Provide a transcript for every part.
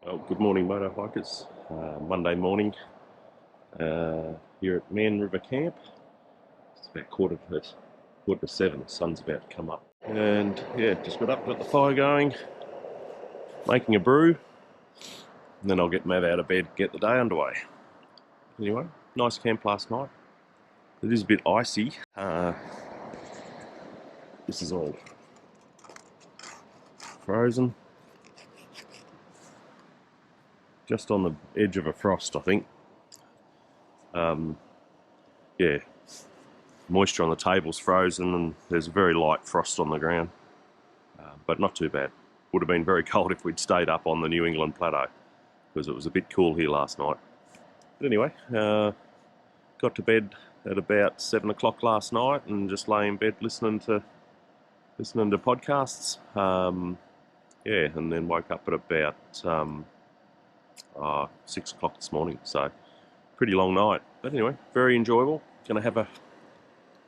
Well, good morning, MotoHikers. Monday morning here at Man River Camp. It's about quarter to 7. The sun's about to come up. And yeah, just got up, got the fire going, making a brew. And then I'll get Matt out of bed, get the day underway. Anyway, nice camp last night. It is a bit icy. This is all frozen. Just on the edge of a frost, I think. Yeah, moisture on the table's frozen and there's very light frost on the ground, but not too bad. Would have been very cold if we'd stayed up on the New England plateau because it was a bit cool here last night. But anyway, got to bed at about 7 o'clock last night and just lay in bed listening to podcasts. Yeah, and then woke up at about 6 o'clock this morning. So pretty long night, but anyway, very enjoyable. Going to have a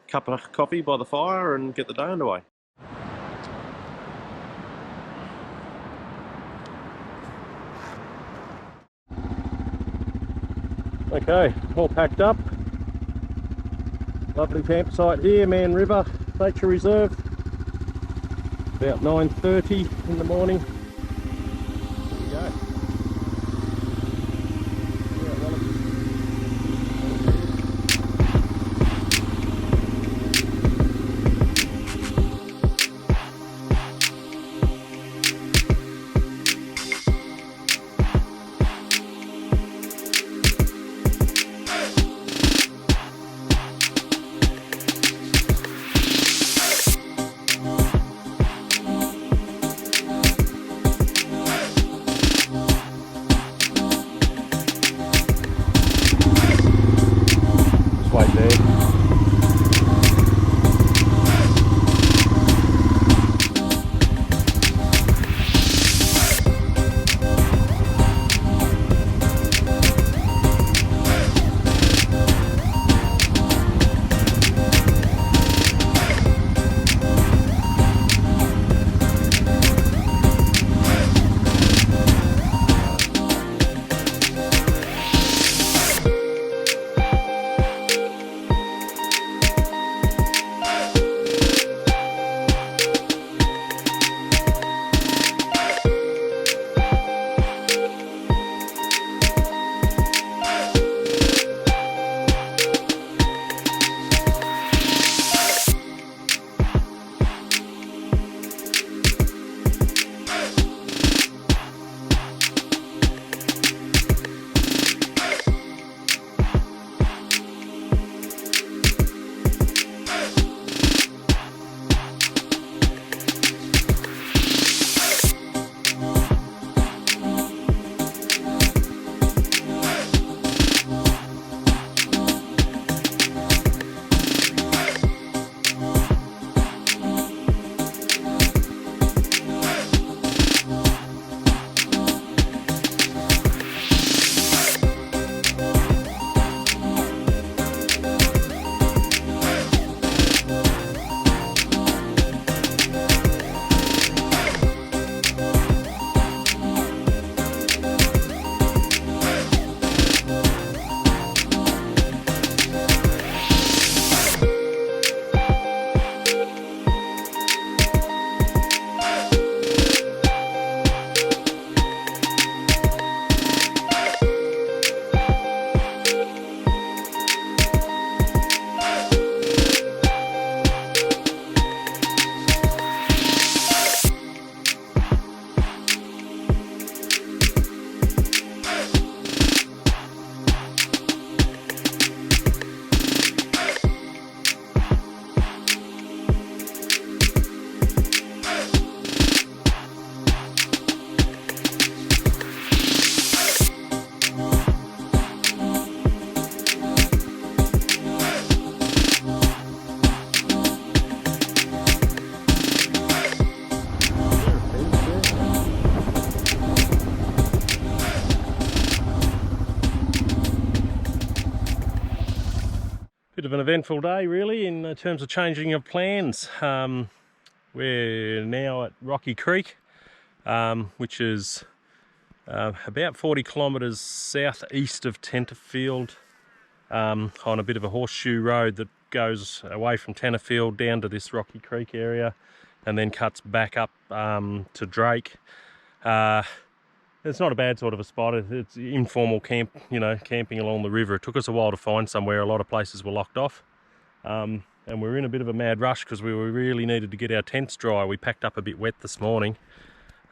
cup of coffee by the fire and get the day underway. Okay, all packed up. Lovely campsite here, Man River Nature Reserve. About 9:30 in the morning. Here we go. Wait there. Bit of an eventful day really in terms of changing of plans. We're now at Rocky Creek, which is about 40 kilometres southeast of Tenterfield, on a bit of a horseshoe road that goes away from Tenterfield down to this Rocky Creek area and then cuts back up to Drake. It's not a bad sort of a spot. It's informal camp, you know, camping along the river. It took us a while to find somewhere. A lot of places were locked off. And we were in a bit of a mad rush because we really needed to get our tents dry. We packed up a bit wet this morning,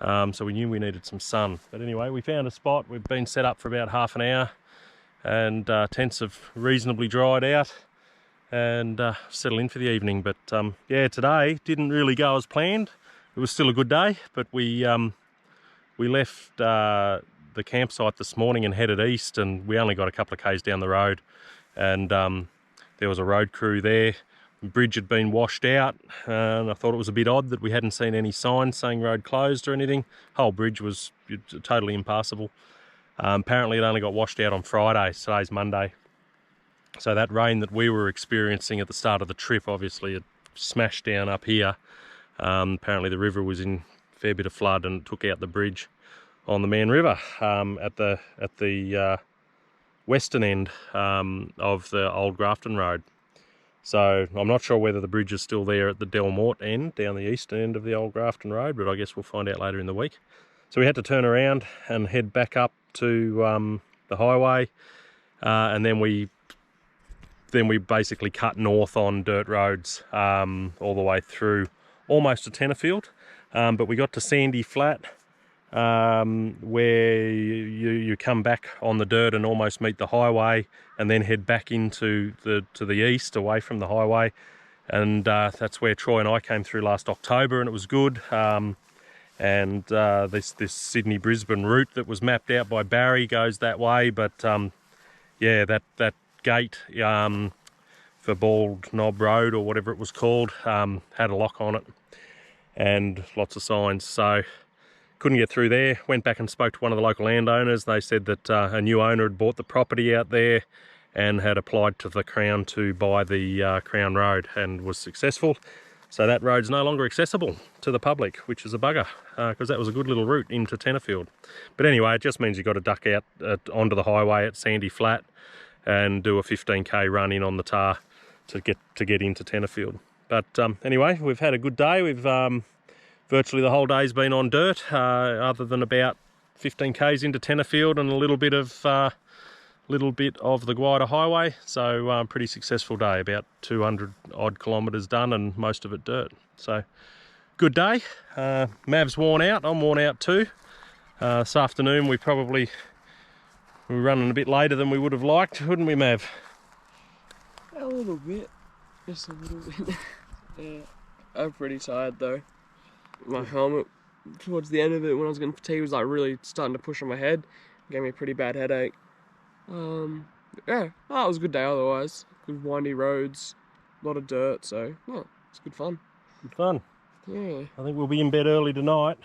so we knew we needed some sun. But anyway, we found a spot. We've been set up for about half an hour, and tents have reasonably dried out and settle in for the evening. But yeah, today didn't really go as planned. It was still a good day, but we left the campsite this morning and headed east, and we only got a couple of k's down the road, and there was a road crew there. The bridge had been washed out, and I thought it was a bit odd that we hadn't seen any signs saying road closed or anything. Whole bridge was totally impassable. Apparently it only got washed out on Friday. Today's Monday. So that rain that we were experiencing at the start of the trip, obviously it smashed down up here. Apparently the river was in a fair bit of flood and took out the bridge on the Man River at the western end of the old Grafton Road. So I'm not sure whether the bridge is still there at the Delmort end, down the eastern end of the old Grafton Road, but I guess we'll find out later in the week. So we had to turn around and head back up to the highway, and then we basically cut north on dirt roads all the way through almost to Tenterfield, but we got to Sandy Flat, where you come back on the dirt and almost meet the highway, and then head back into to the east away from the highway, and that's where Troy and I came through last October, and it was good. And this Sydney-Brisbane route that was mapped out by Barry goes that way, but yeah, that gate for Bald Knob Road or whatever it was called had a lock on it and lots of signs, so couldn't get through there. Went back and spoke to one of the local landowners. They said that a new owner had bought the property out there and had applied to the Crown to buy the Crown Road and was successful. So that road's no longer accessible to the public, which is a bugger, because that was a good little route into Tenterfield. But anyway, it just means you've got to duck out onto the highway at Sandy Flat and do a 15k run in on the tar to get into Tenterfield. But anyway, we've had a good day. We've virtually the whole day's been on dirt, other than about 15k's into Tenterfield and a little bit of the Guida Highway. So pretty successful day, about 200 odd kilometres done and most of it dirt. So good day. Mav's worn out, I'm worn out too. This afternoon we were running a bit later than we would have liked, wouldn't we, Mav? A little bit, just a little bit. Yeah, I'm pretty tired though. My helmet, towards the end of it when I was getting fatigued, was like really starting to push on my head. Gave me a pretty bad headache. Yeah, it was a good day otherwise. Good windy roads, a lot of dirt, so yeah, it's good fun. Good fun. Yeah. I think we'll be in bed early tonight.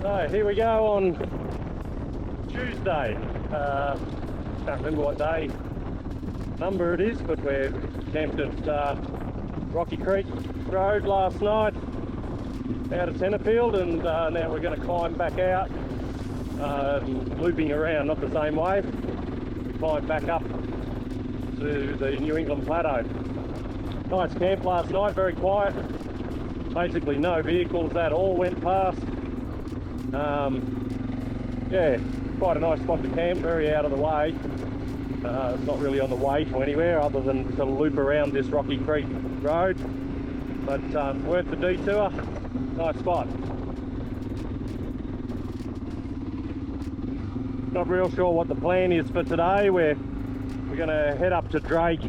So here we go on Tuesday. Can't remember what day number it is, but we're camped at Rocky Creek Road last night out of Tenterfield, and now we're going to climb back out, looping around, not the same way, climb back up to the New England Plateau. Nice camp last night, very quiet, basically no vehicles at all went past. Yeah, quite a nice spot to camp, very out of the way. It's not really on the way to anywhere other than to loop around this Rocky Creek Road, but worth the detour. Nice spot. Not real sure what the plan is for today. We're going to head up to Drake,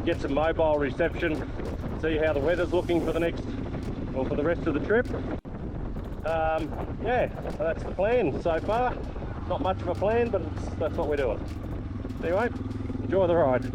get some mobile reception, see how the weather's looking for the next, or for the rest of the trip. Yeah, so that's the plan so far. Not much of a plan, but that's what we're doing. Anyway, enjoy the ride.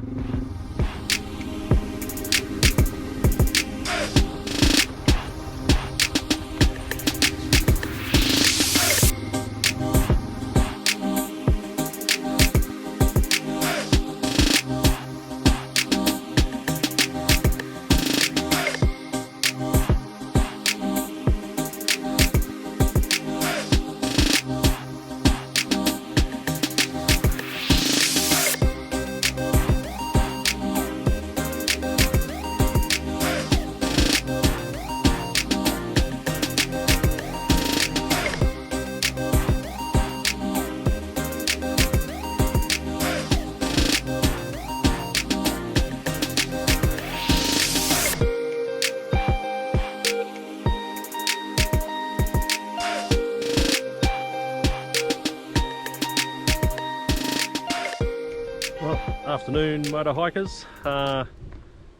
Afternoon, MotoHikers.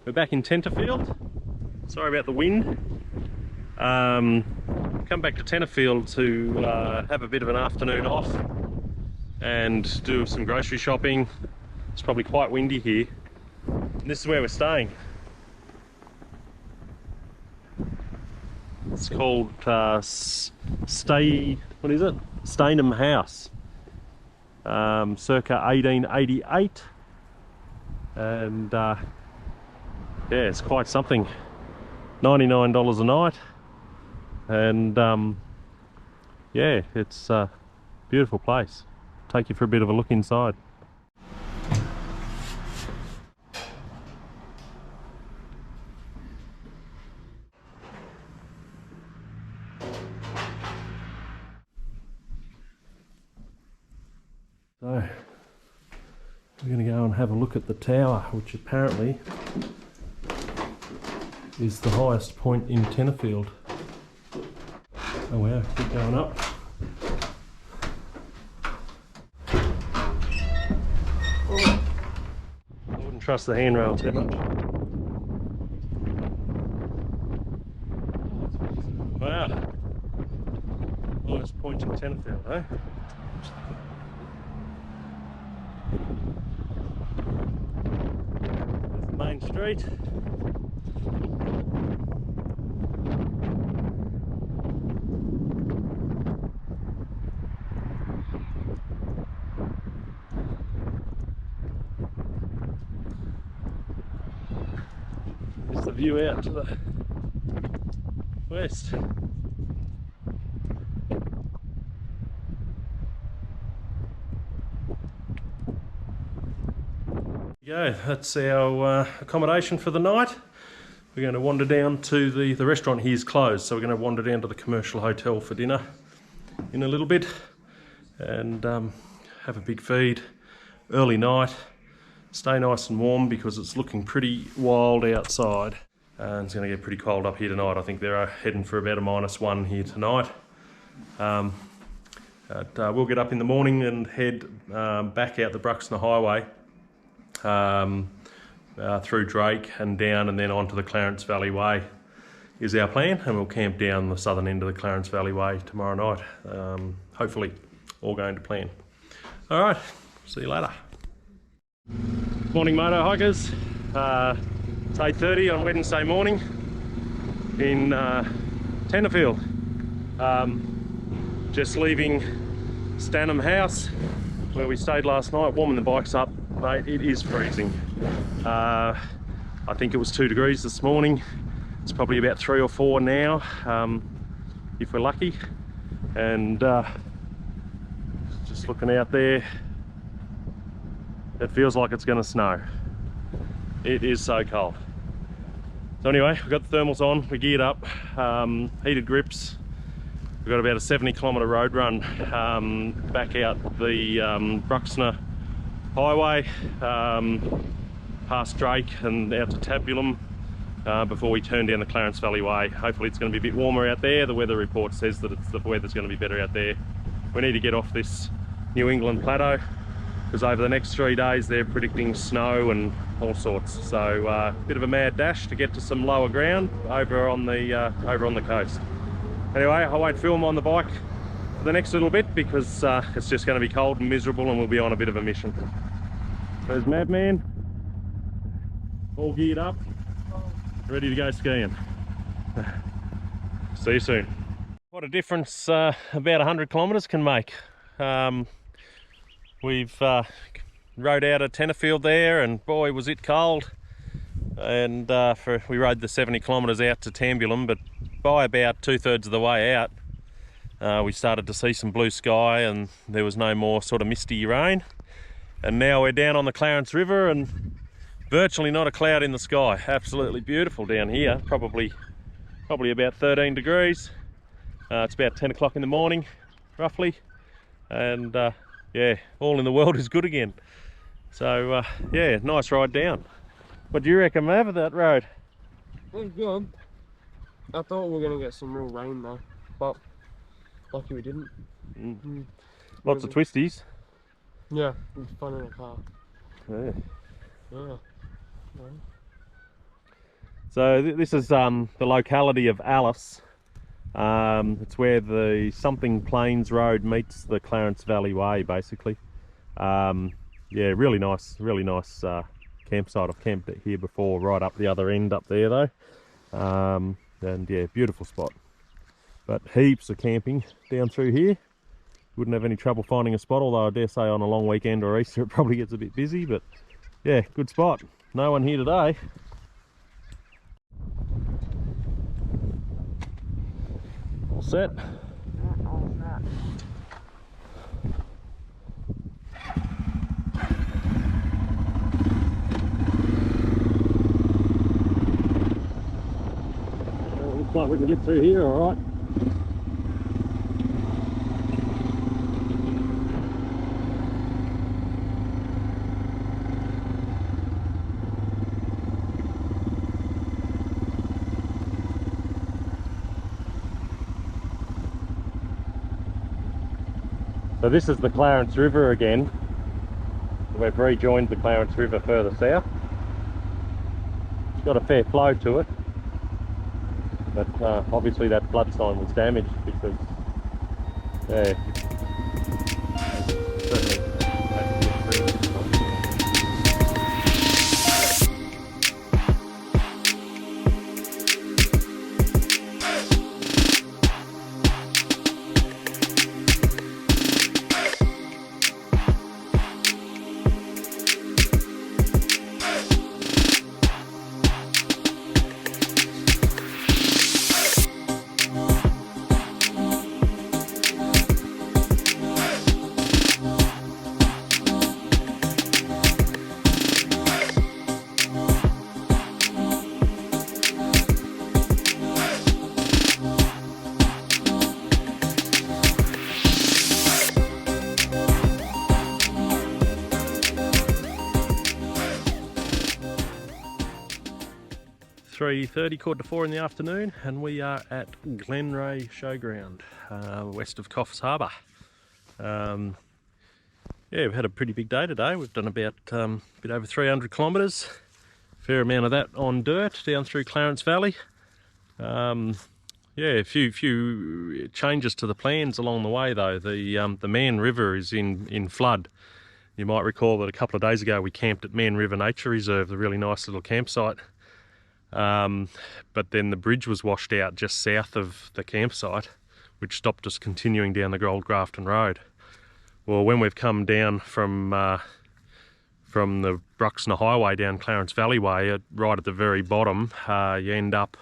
We're back in Tenterfield. Sorry about the wind. Come back to Tenterfield to have a bit of an afternoon off and do some grocery shopping. It's probably quite windy here. And this is where we're staying. It's called Stainham House. Circa 1888. And yeah, it's quite something. $99 a night, and yeah, it's a beautiful place. Take you for a bit of a look inside. So we're going to go and have a look at the tower, which apparently is the highest point in Tenterfield. Oh wow, keep going up. I wouldn't trust the handrail too much. Wow, highest point in Tenterfield, eh? Main street. Here's the view out to the west. Go, that's our accommodation for the night. We're going to wander down to the restaurant here is closed, so we're going to wander down to the commercial hotel for dinner in a little bit and have a big feed, early night, stay nice and warm because it's looking pretty wild outside and it's going to get pretty cold up here tonight. I think they're heading for about a -1 here tonight. We'll get up in the morning and head back out the Bruxner Highway through Drake and down and then onto the Clarence Valley Way is our plan, and we'll camp down the southern end of the Clarence Valley Way tomorrow night. Hopefully all going to plan. Alright, see you later. Morning MotoHikers. It's 8:30 on Wednesday morning in Tenterfield. Just leaving Stainham House where we stayed last night, warming the bikes up. Mate, it is freezing. I think it was 2 degrees this morning. It's probably about 3 or 4 now, if we're lucky. And just looking out there, it feels like it's going to snow. It is so cold. So anyway, we've got the thermals on, we're geared up, heated grips. We've got about a 70-kilometre road run back out the Bruxner Highway, past Drake and out to Tabulum before we turn down the Clarence Valley Way. Hopefully it's going to be a bit warmer out there. The weather report says that the weather's going to be better out there. We need to get off this New England plateau because over the next 3 days they're predicting snow and all sorts. So bit of a mad dash to get to some lower ground over on the coast. Anyway, I won't film on the bike for the next little bit because it's just going to be cold and miserable, and we'll be on a bit of a mission. There's Madman, all geared up, ready to go skiing. See you soon. What a difference about 100 kilometres can make. We've rode out at Tenterfield there, and boy was it cold. And we rode the 70 kilometres out to Tambulum, but by about 2/3 of the way out we started to see some blue sky, and there was no more sort of misty rain. And now we're down on the Clarence River and virtually not a cloud in the sky. Absolutely beautiful down here. Probably about 13 degrees. It's about 10 o'clock in the morning roughly, and yeah, all in the world is good again. So yeah, nice ride down. What do you reckon, Mav, of that road? It was good. I thought we were going to get some real rain though, but lucky we didn't. Lots of twisties. Yeah, it was fun in a car. Yeah. Yeah. So this is the locality of Alice. It's where the Something Plains Road meets the Clarence Valley Way, basically. Yeah, really nice campsite. I've camped here before, right up the other end up there though. And yeah, beautiful spot. But heaps of camping down through here. Wouldn't have any trouble finding a spot, although I dare say on a long weekend or Easter it probably gets a bit busy, but yeah, good spot. No one here today. All set. Looks like we can get through here all right. So this is the Clarence River again. We've rejoined the Clarence River further south. It's got a fair flow to it, but obviously that flood sign was damaged because certainly. .30, 3:45 in the afternoon, and we are at Glenray Showground, west of Coffs Harbour. Yeah, we've had a pretty big day today. We've done about a bit over 300 kilometres, fair amount of that on dirt down through Clarence Valley. Yeah, a few changes to the plans along the way though. The Man River is in flood. You might recall that a couple of days ago we camped at Man River Nature Reserve, a really nice little campsite. But then the bridge was washed out just south of the campsite, which stopped us continuing down the Gold Grafton Road. Well, when we've come down from the Bruxner Highway down Clarence Valley Way, right at the very bottom, you end up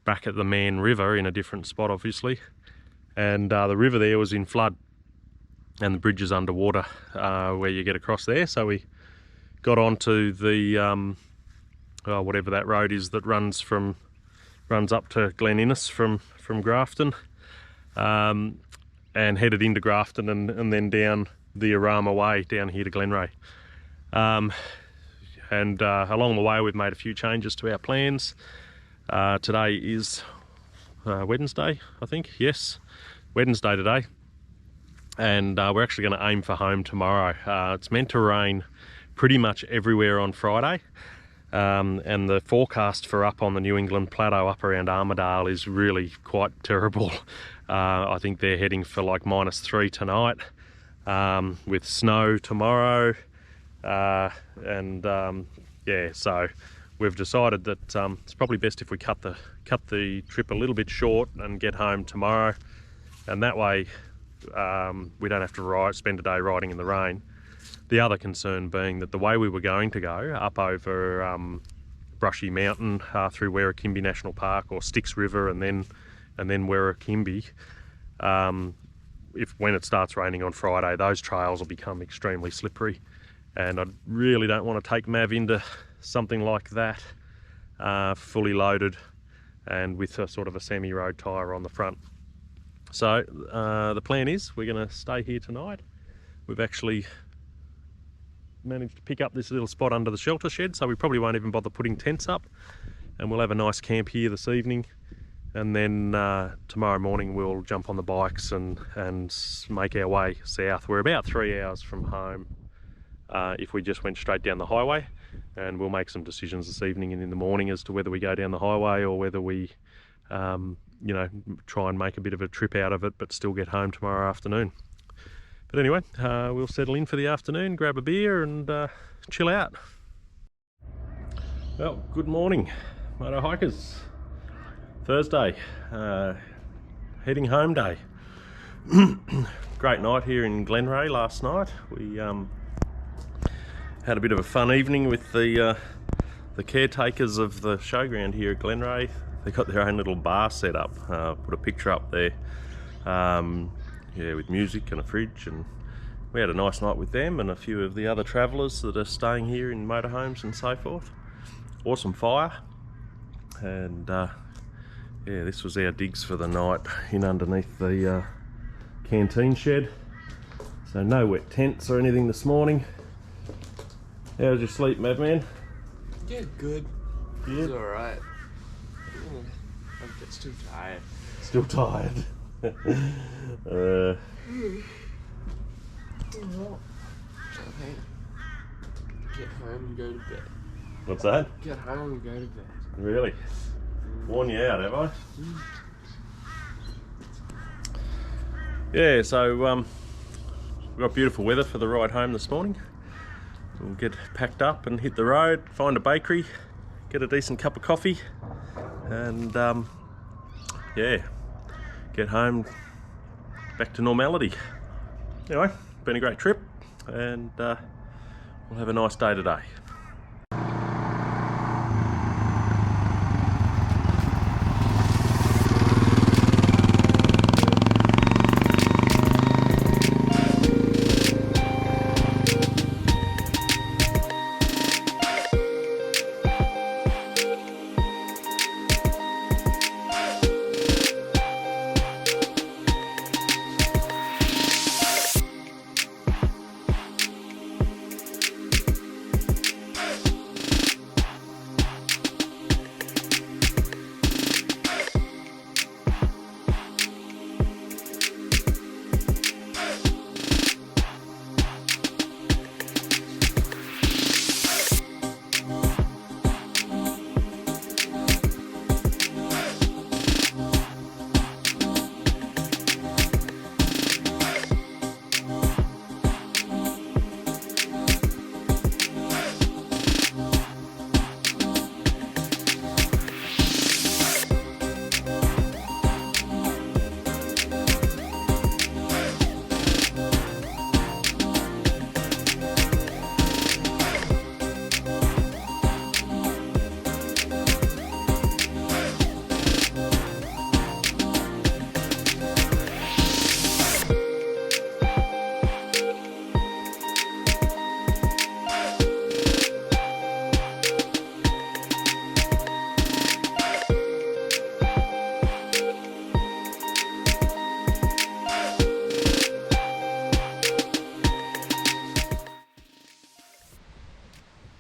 back at the Man River in a different spot, obviously. And the river there was in flood, and the bridge is underwater where you get across there. So we got onto the whatever that road is that runs up to Glen Innes from Grafton, and headed into Grafton and then down the Arama Way down here to Glenray. And along the way we've made a few changes to our plans. Today is Wednesday, I think. Yes, Wednesday today. and we're actually going to aim for home tomorrow. It's meant to rain pretty much everywhere on Friday, and the forecast for up on the New England Plateau up around Armidale is really quite terrible. I think they're heading for like -3 tonight, with snow tomorrow, yeah, so we've decided that it's probably best if we cut the trip a little bit short and get home tomorrow, and that way we don't have to spend a day riding in the rain. The other concern being that the way we were going to go up over Brushy Mountain through Werrikimbe National Park or Styx River and then Werrikimbe, when it starts raining on Friday, those trails will become extremely slippery, and I really don't want to take Mav into something like that fully loaded and with a sort of a semi-road tyre on the front. So the plan is we're going to stay here tonight. We've actually managed to pick up this little spot under the shelter shed, so we probably won't even bother putting tents up, and we'll have a nice camp here this evening, and then tomorrow morning we'll jump on the bikes and make our way south. We're about 3 hours from home if we just went straight down the highway, and we'll make some decisions this evening and in the morning as to whether we go down the highway or whether we you know, try and make a bit of a trip out of it but still get home tomorrow afternoon. But anyway, we'll settle in for the afternoon, grab a beer and chill out. Well, good morning, MotoHikers. Thursday, heading home day. Great night here in Glenray last night. We had a bit of a fun evening with the caretakers of the showground here at Glenray. They got their own little bar set up. Put a picture up there. Yeah, with music and a fridge, and we had a nice night with them and a few of the other travellers that are staying here in motorhomes and so forth. Awesome fire, and yeah, this was our digs for the night in underneath the canteen shed. So no wet tents or anything this morning. How was your sleep, Madman? Yeah, good. Yeah. It's alright. I'm just too tired. Still tired. So I think get home and go to bed. What's that? Get home and go to bed. Really? Worn you out, have I? Yeah, so we've got beautiful weather for the ride home this morning. We'll get packed up and hit the road, find a bakery, get a decent cup of coffee, and yeah, get home back to normality. Anyway, been a great trip, and we'll have a nice day today.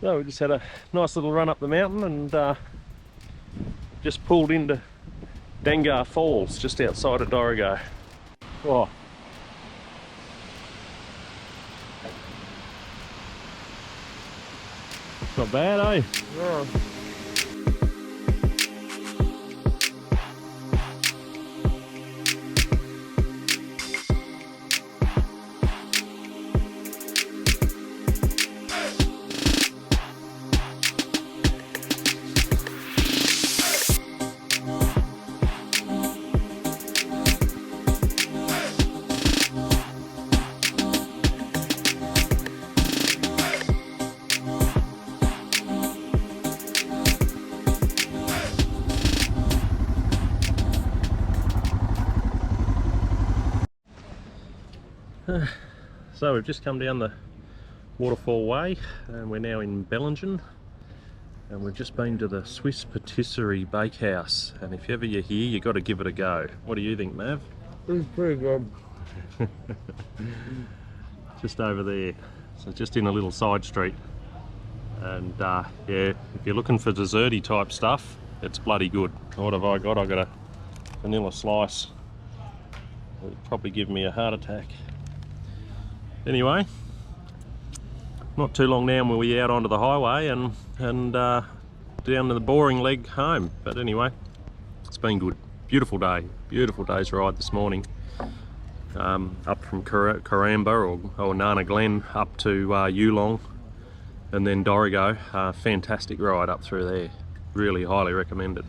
So we just had a nice little run up the mountain and just pulled into Dangar Falls just outside of Dorrigo. Oh, Not bad, eh? Yeah. So we've just come down the waterfall way and we're now in Bellingen, and we've just been to the Swiss Patisserie Bakehouse, and if ever you're here you've got to give it a go. What do you think, Mav? It's pretty good. Just over there, so just in a little side street, and yeah, if you're looking for desserty type stuff, it's bloody good. What have I got? I got a vanilla slice. It'll probably give me a heart attack. Anyway, not too long now and we'll be out onto the highway and down to the boring leg home. But anyway, it's been good. Beautiful day. Beautiful day's ride this morning. Up from Karamba or Nana Glen up to Yulong and then Dorrigo. Fantastic ride up through there. Really highly recommended.